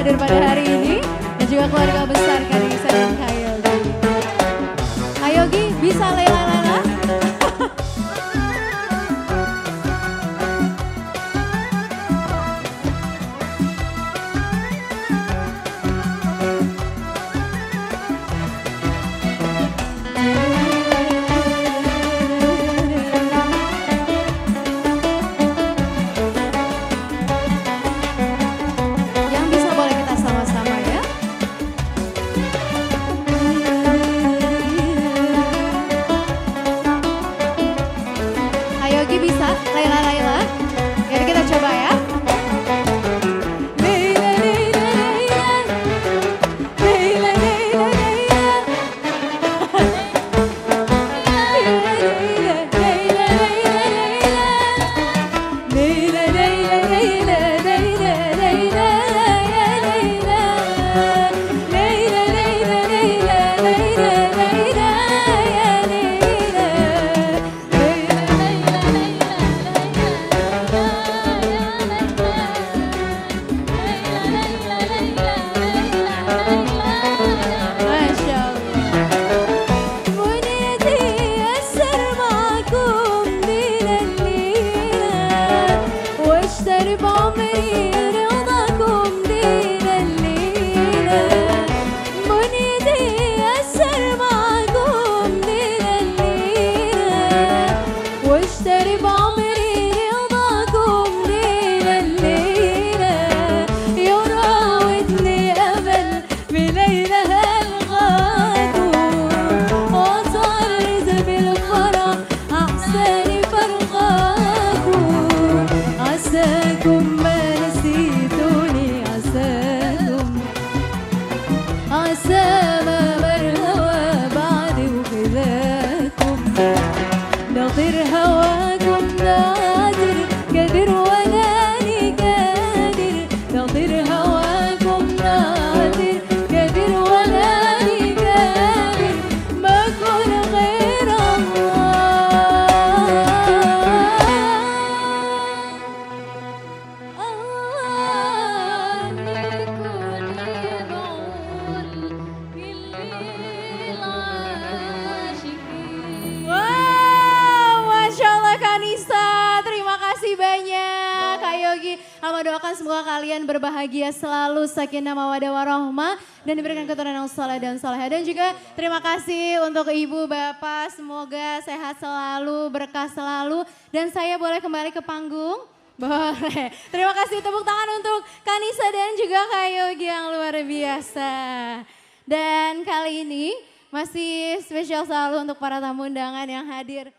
hadir pada hari ini. Dan juga keluarga besar Kanisa dan Kak Yogi. Kak Yogi bisa Lela-Lela? Yang bisa boleh kita sama-sama ya. Kak Yogi bisa Lela-Lela? Yuk kita coba ya. Leila, Leila, Leila. Leila, Leila, Leila. Leila, Leila, Leila, Leila. Leila, Leila, Leila, Leila, Leila, ya Leila. Leila, Leila, Leila, Leila, Leila, ya Leila. Leila, Leila, Masya Allah. Buniyati أسر معكم ليلة الليلة واشتري بعمري رضاكم ليلة الليلة buniyati أسر معكم ليلة الليلة واشتري بعمري رضاكم ليلة الليلة يراودني أمل بليلها الغادر وصارت بالفرح أحسن فرقاكم عساكم ما نسيتوني عسى ما مرهوى بعدي وخذاكم ناطر هواكم ناطر قادر وناني قادر ناطر هواكم ناطر قادر وناني قادر ما كون غير الله لكل بعول Wow, Masya Allah Kanisa, terima kasih banyak Kak Yogi. Alma doakan semoga kalian berbahagia selalu, sakinah mawaddah warahmah dan diberikan keturunan yang saleh dan salehah. Dan juga terima kasih untuk ibu bapak, semoga sehat selalu, berkah selalu. Dan saya boleh kembali ke panggung? Boleh. Terima kasih, tepuk tangan untuk Kanisa dan juga Kak Yogi yang luar biasa. Dan kali ini masih spesial selalu untuk para tamu undangan yang hadir.